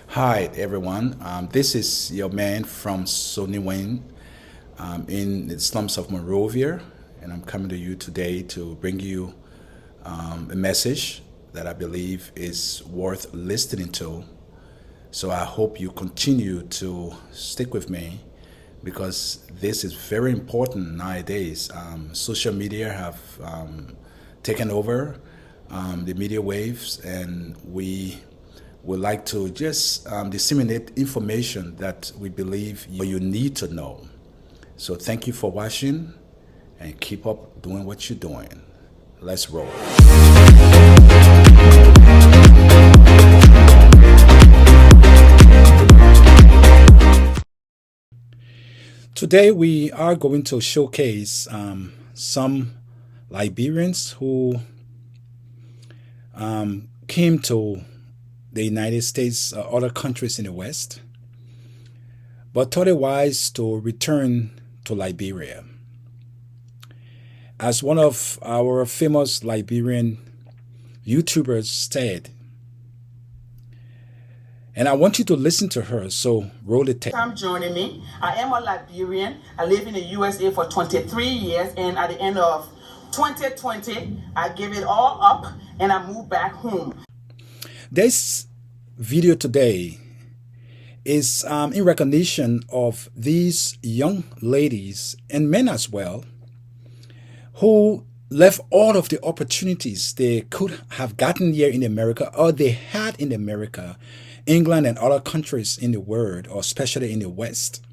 Hi, everyone. This is your man from Sony Wayne in the slums of Monrovia, and I'm coming to you today to bring you a message that I believe is worth listening to. So I hope you continue to stick with me because this is very important nowadays. Social media have taken over the media waves, and we would like to just disseminate information that we believe you need to know. So thank you for watching and keep up doing what you're doing. Let's roll. Today we are going to showcase some Liberians who came to the United States or other countries in the West, but thought it wise to return to Liberia. As one of our famous Liberian YouTubers said, and I want you to listen to her, so roll the tape. I'm joining me. I am a Liberian. I live in the USA for 23 years, and at the end of 2020, I gave it all up and I moved back home. This video today is in recognition of these young ladies and men as well who left all of the opportunities they could have gotten here in America or they had in America, England and other countries in the world, or especially in the West.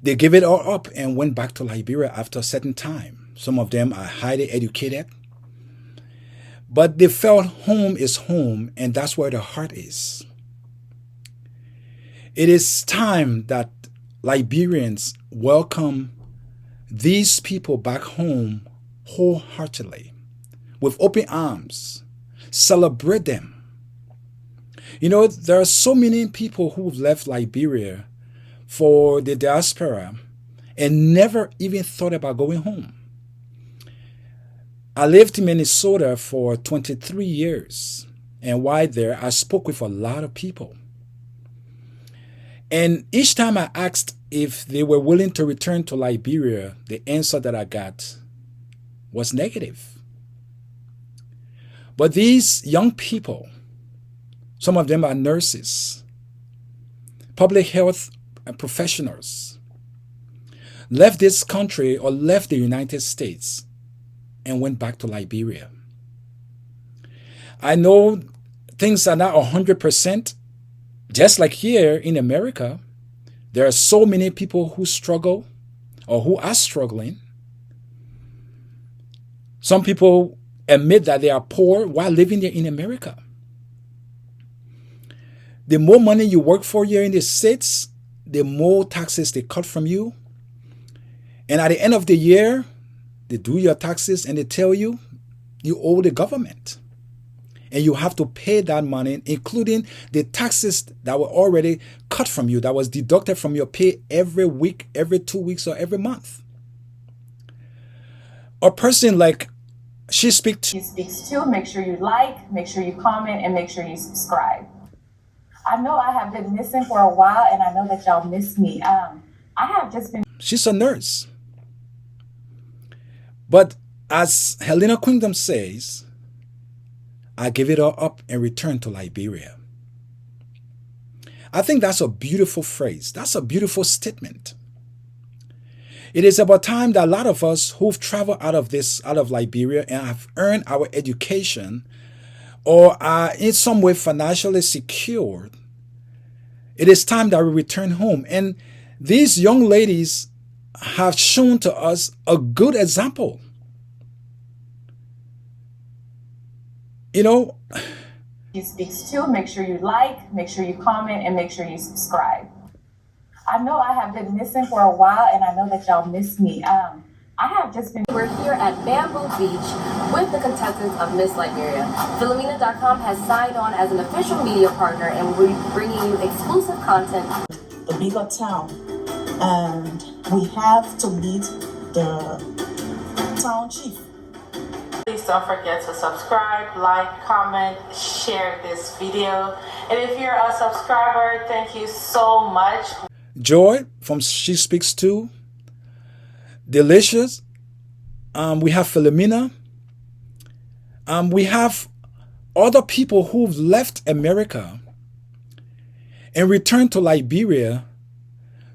They gave it all up and went back to Liberia after a certain time. Some of them are highly educated, but they felt home is home, and that's where the heart is. It is time that Liberians welcome these people back home wholeheartedly, with open arms, celebrate them. You know, there are so many people who've left Liberia for the diaspora and never even thought about going home. I lived in Minnesota for 23 years, and while there, I spoke with a lot of people. And each time I asked if they were willing to return to Liberia, the answer that I got was negative. But these young people, some of them are nurses, public health professionals, left this country or left the United States and went back to Liberia. I know things are not 100%. Just like here in America, there are so many people who struggle or who are struggling. Some people admit that they are poor while living here in America. The more money you work for here in the States, the more taxes they cut from you. And at the end of the year, they do your taxes and they tell you you owe the government. And you have to pay that money, including the taxes that were already cut from you, that was deducted from your pay every week, every 2 weeks, or every month. A person like she speaks to, make sure you like, make sure you comment, and make sure you subscribe. I know I have been missing for a while, and I know that y'all miss me. I have just been... She's a nurse. But as Helena Kingdom says, I give it all up and return to Liberia. I think that's a beautiful phrase. That's a beautiful statement. It is about time that a lot of us who've traveled out of Liberia and have earned our education or are in some way financially secured, it is time that we return home. And these young ladies have shown to us a good example. You know, He speaks to, make sure you like, make sure you comment, and make sure you subscribe. I know I have been missing for a while, and I know that y'all miss me. I have just been... We're here at Bamboo Beach with the contestants of Miss Liberia. Philomena.com has signed on as an official media partner, and we're bringing you exclusive content. The bigger town, and we have to meet the town chief. Please don't forget to subscribe, like, comment, share this video. And if you're a subscriber, thank you so much. Joy from She Speaks Too. Delicious. We have Philomena. We have other people who've left America and returned to Liberia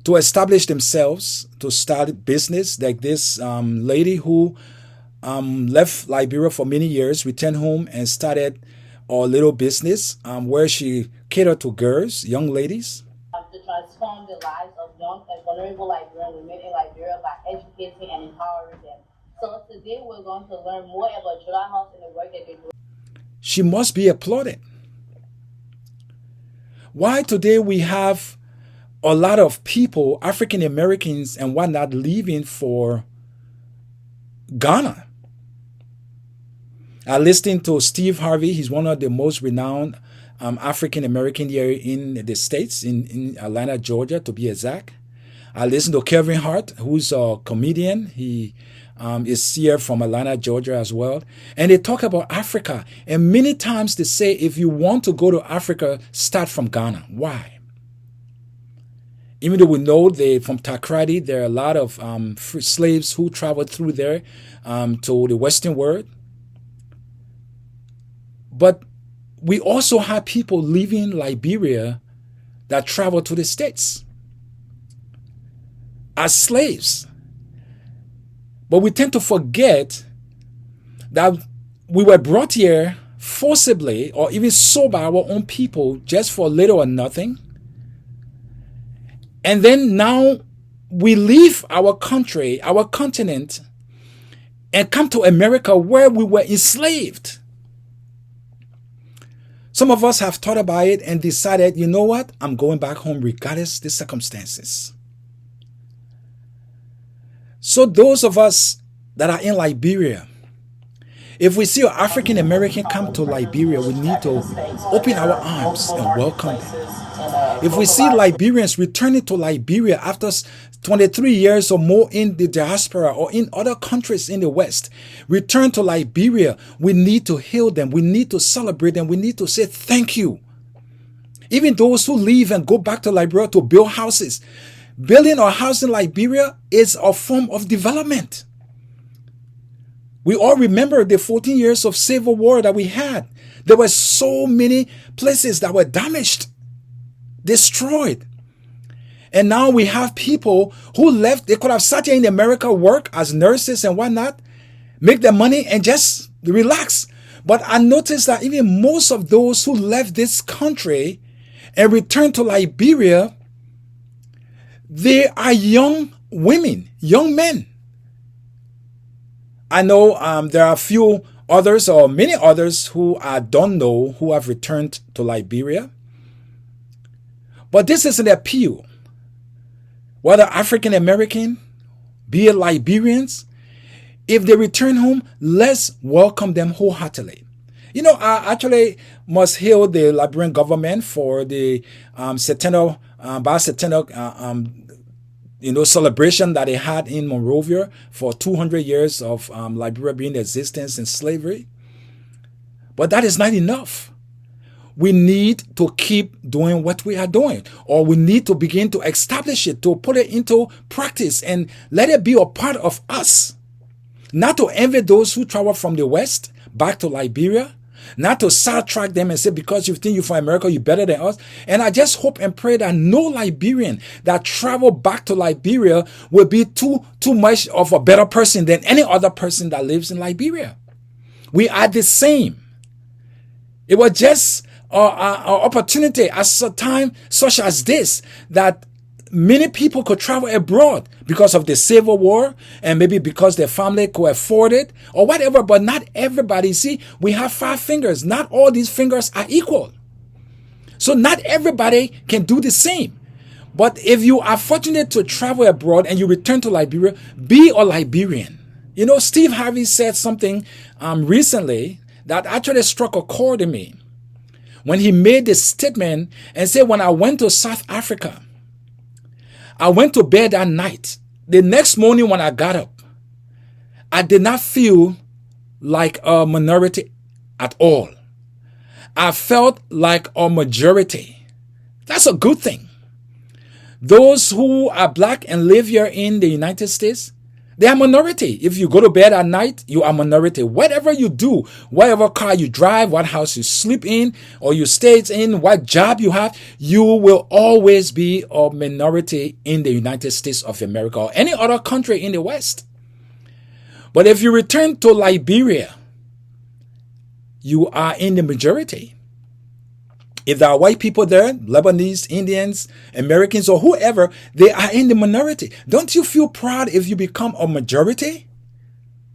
to establish themselves, to start a business, like this lady who left Liberia for many years, returned home and started a little business where she catered to girls, young ladies. To transform the lives of young and vulnerable Liberian women in Liberia by educating and empowering them. So today we're going to learn more about Judah House and the work that they do. She must be applauded. Why today we have a lot of people, African Americans and whatnot, leaving for Ghana. I listened to Steve Harvey. He's one of the most renowned African American here in the States, in Atlanta, Georgia, to be exact. I listened to Kevin Hart, who's a comedian. He is here from Atlanta, Georgia as well. And they talk about Africa. And many times they say, if you want to go to Africa, start from Ghana. Why? Even though we know from Takrady, there are a lot of slaves who traveled through there to the Western world. But we also have people leaving Liberia that travel to the States as slaves. But we tend to forget that we were brought here forcibly or even sold by our own people just for little or nothing. And then now we leave our country, our continent, and come to America where we were enslaved. Some of us have thought about it and decided, you know what? I'm going back home regardless of the circumstances. So those of us that are in Liberia, if we see an African American come to Liberia, we need to open our arms and welcome them. If we see Liberians returning to Liberia after 23 years or more in the diaspora or in other countries in the West, return to Liberia, we need to hail them. We need to celebrate them. We need to say thank you. Even those who leave and go back to Liberia to build houses. Building a house in Liberia is a form of development. We all remember the 14 years of civil war that we had. There were so many places that were damaged, destroyed. And now we have people who left. They could have sat here in America, work as nurses and whatnot, make their money and just relax. But I noticed that even most of those who left this country and returned to Liberia, they are young women, young men. I know there are a few others or many others who I don't know who have returned to Liberia. But this is an appeal. Whether African American, be it Liberians, if they return home, let's welcome them wholeheartedly. You know, I actually must hail the Liberian government for the bicentennial celebration that they had in Monrovia for 200 years of Liberia being in existence in slavery. But that is not enough. We need to keep doing what we are doing, or we need to begin to establish it, to put it into practice and let it be a part of us. Not to envy those who travel from the West back to Liberia, not to sidetrack them and say, because you think you're from America, you're better than us. And I just hope and pray that no Liberian that travel back to Liberia will be too much of a better person than any other person that lives in Liberia. We are the same. It was just an opportunity at a time such as this that many people could travel abroad because of the Civil War and maybe because their family could afford it or whatever, but not everybody. See, we have 5 fingers. Not all these fingers are equal. So not everybody can do the same. But if you are fortunate to travel abroad and you return to Liberia, be a Liberian. You know, Steve Harvey said something recently that actually struck a chord in me when he made this statement and said, when I went to South Africa, I went to bed that night. The next morning when I got up, I did not feel like a minority at all. I felt like a majority. That's a good thing. Those who are black and live here in the United States, they are minority. If you go to bed at night, you are minority. Whatever you do, whatever car you drive, what house you sleep in, or you stay in, what job you have, you will always be a minority in the United States of America or any other country in the West. But if you return to Liberia, you are in the majority. If there are white people there, Lebanese, Indians, Americans, or whoever, they are in the minority. Don't you feel proud if you become a majority?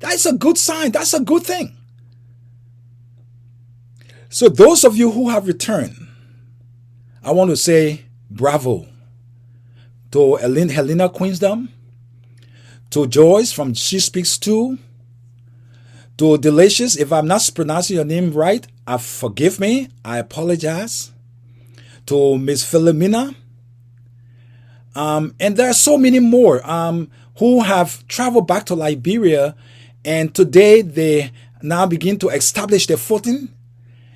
That's a good sign. That's a good thing. So those of you who have returned, I want to say bravo to Helena Queensdom, to Joyce from She Speaks Too, to Delicious. If I'm not pronouncing your name right, forgive me. I apologize. To Miss Philomena. And there are so many more who have traveled back to Liberia, and today they now begin to establish their footing.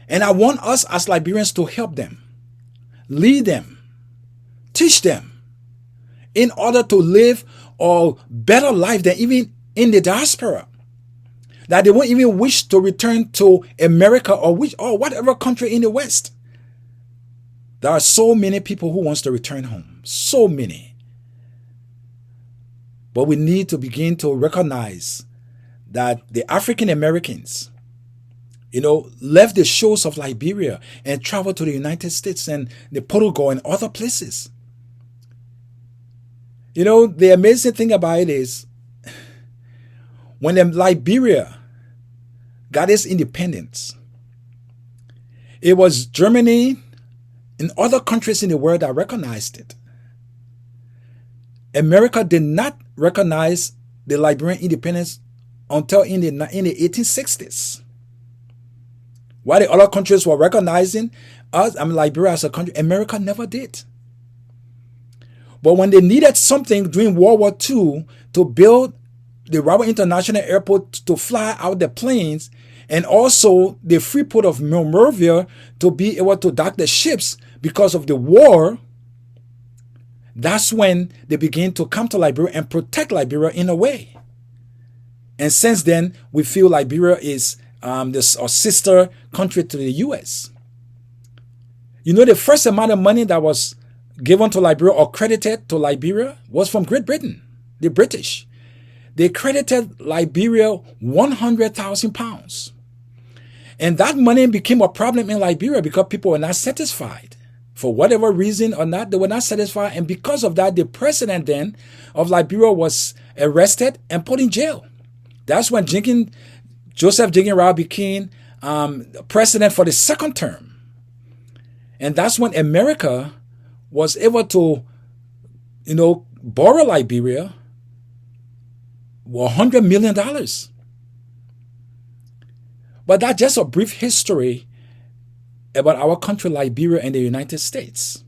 And I want us as Liberians to help them, lead them, teach them in order to live a better life than even in the diaspora. That they won't even wish to return to America or whatever country in the West. There are so many people who wants to return home. So many. But we need to begin to recognize that the African Americans, left the shores of Liberia and traveled to the United States and the Portugal and other places. The amazing thing about it is when Liberia got its independence, it was Germany and other countries in the world that recognized it. America did not recognize the Liberian independence until in the 1860s. While the other countries were recognizing us, Liberia as a country, America never did. But when they needed something during World War II to build the Robert International Airport to fly out the planes, and also the free port of Monrovia to be able to dock the ships because of the war, that's when they began to come to Liberia and protect Liberia in a way. And since then, we feel Liberia is our sister country to the U.S. The first amount of money that was given to Liberia or credited to Liberia was from Great Britain, the British. They credited Liberia 100,000 pounds. And that money became a problem in Liberia because people were not satisfied. For whatever reason or not, they were not satisfied. And because of that, the president then of Liberia was arrested and put in jail. That's when Joseph Jenkins became president for the second term. And that's when America was able to, borrow Liberia $100 million. But that's just a brief history about our country, Liberia, and the United States.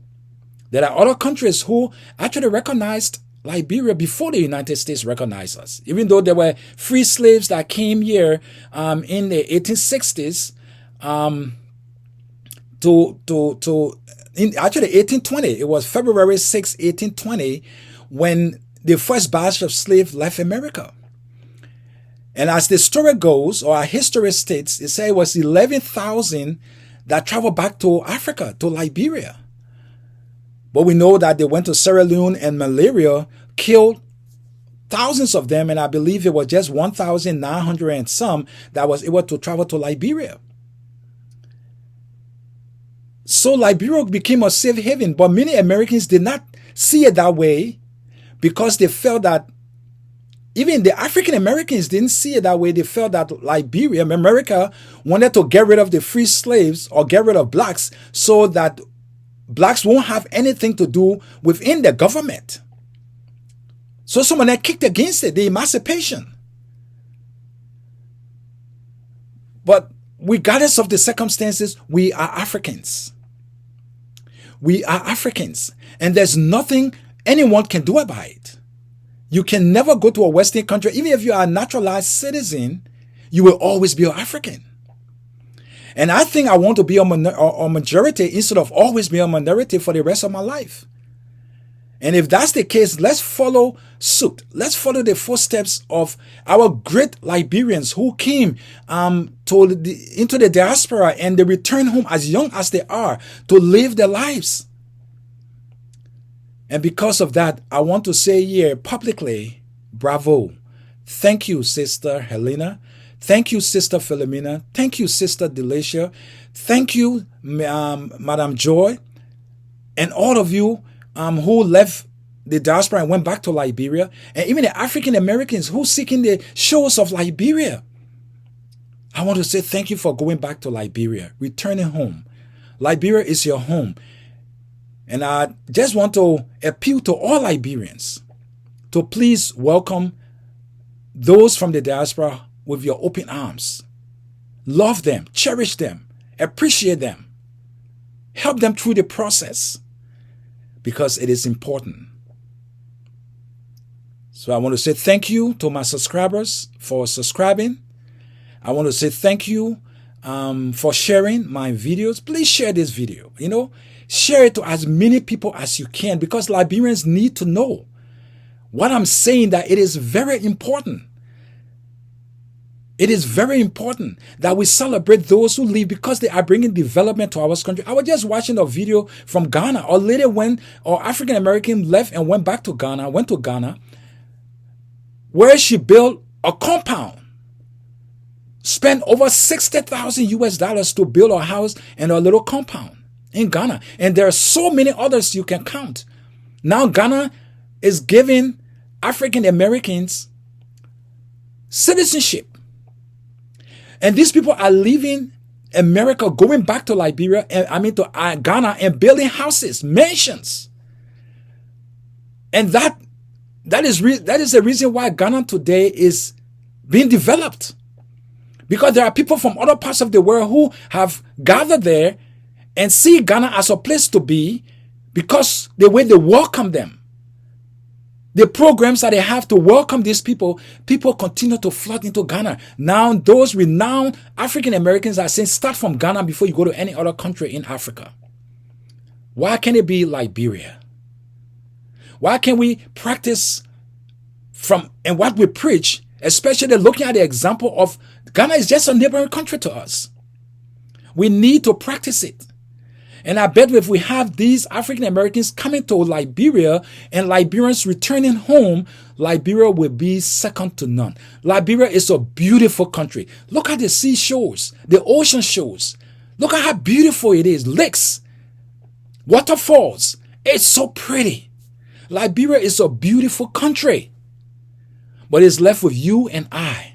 There are other countries who actually recognized Liberia before the United States recognized us. Even though there were free slaves that came here in the 1860s in 1820. It was February 6, 1820, when the first batch of slaves left America. And as the story goes, or our history states, it says it was 11,000 that traveled back to Africa, to Liberia. But we know that they went to Sierra Leone and malaria killed thousands of them. And I believe it was just 1,900 and some that was able to travel to Liberia. So Liberia became a safe haven, but many Americans did not see it that way because they felt that even the African Americans didn't see it that way. They felt that Liberia, America, wanted to get rid of the free slaves or get rid of blacks so that blacks won't have anything to do within the government. So someone that kicked against it, the emancipation. But regardless of the circumstances, we are Africans. We are Africans. And there's nothing anyone can do about it. You can never go to a Western country, even if you are a naturalized citizen, you will always be an African. And I think I want to be a majority instead of always be a minority for the rest of my life. And if that's the case, let's follow suit. Let's follow the footsteps of our great Liberians who came into the diaspora, and they returned home as young as they are to live their lives. And because of that, I want to say here publicly, bravo. Thank you, Sister Helena. Thank you, Sister Philomena. Thank you, Sister Delicia. Thank you, Madam Joy. And all of you who left the diaspora and went back to Liberia. And even the African Americans who seeking the shores of Liberia. I want to say thank you for going back to Liberia, returning home. Liberia is your home. And I just want to appeal to all Liberians to please welcome those from the diaspora with your open arms. Love them, cherish them, appreciate them. Help them through the process because it is important. So I want to say thank you to my subscribers for subscribing. I want to say thank you for sharing my videos. Please share this video. Share it to as many people as you can because Liberians need to know what I'm saying, that it is very important. It is very important that we celebrate those who leave because they are bringing development to our country. I was just watching a video from Ghana. A lady African American left and went to Ghana, where she built a compound, spent over $60,000 to build a house and a little compound in Ghana. And there are so many others you can count. Now Ghana is giving African Americans citizenship. And these people are leaving America, going back to Liberia, to Ghana, and building houses, mansions. And that is the reason why Ghana today is being developed. Because there are people from other parts of the world who have gathered there and see Ghana as a place to be because the way they welcome them. The programs that they have to welcome these people continue to flood into Ghana. Now, those renowned African Americans are saying, start from Ghana before you go to any other country in Africa. Why can't it be Liberia? Why can't we practice from and what we preach, especially looking at the example of Ghana is just a neighboring country to us. We need to practice it. And I bet if we have these African Americans coming to Liberia and Liberians returning home, Liberia will be second to none. Liberia is a beautiful country. Look at the seashores, the ocean shores. Look at how beautiful it is. Lakes, waterfalls. It's so pretty. Liberia is a beautiful country. But it's left with you and I.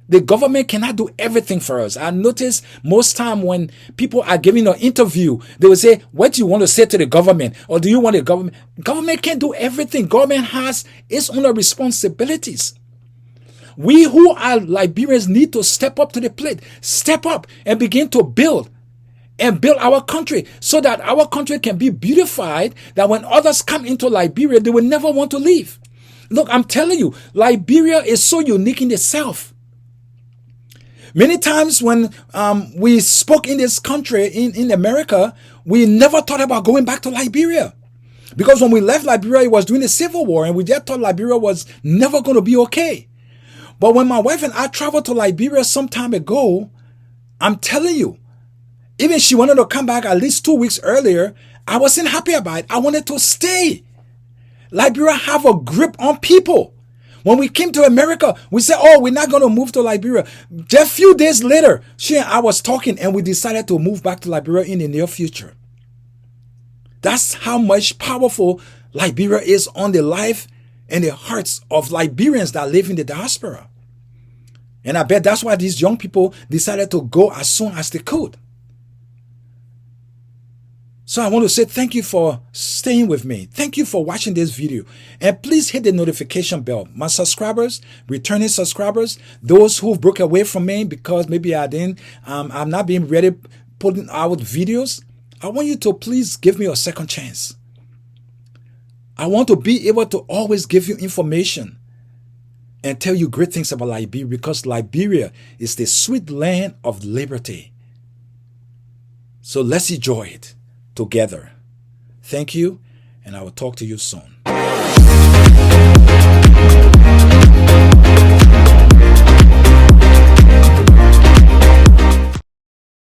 The government cannot do everything for us. I notice most time when people are giving an interview, they will say, what do you want to say to the government? Or do you want the government? Government can't do everything. Government has its own responsibilities. We who are Liberians need to step up to the plate. Step up and begin to build our country so that our country can be beautified, that when others come into Liberia, they will never want to leave. Look, I'm telling you, Liberia is so unique in itself. Many times when we spoke in this country, in America, we never thought about going back to Liberia. Because when we left Liberia, it was during the Civil War, and we just thought Liberia was never going to be okay. But when my wife and I traveled to Liberia some time ago, I'm telling you, even she wanted to come back at least 2 weeks earlier, I wasn't happy about it. I wanted to stay. Liberia have a grip on people. When we came to America, we said, oh, we're not going to move to Liberia. Just a few days later, she and I was talking and we decided to move back to Liberia in the near future. That's how much powerful Liberia is on the life and the hearts of Liberians that live in the diaspora. And I bet that's why these young people decided to go as soon as they could. So I want to say thank you for staying with me. Thank you for watching this video. And please hit the notification bell. My subscribers, returning subscribers, those who broke away from me because maybe I'm not being ready putting out videos. I want you to please give me a second chance. I want to be able to always give you information and tell you great things about Liberia, because Liberia is the sweet land of liberty. So let's enjoy it together. Thank you, and I will talk to you soon.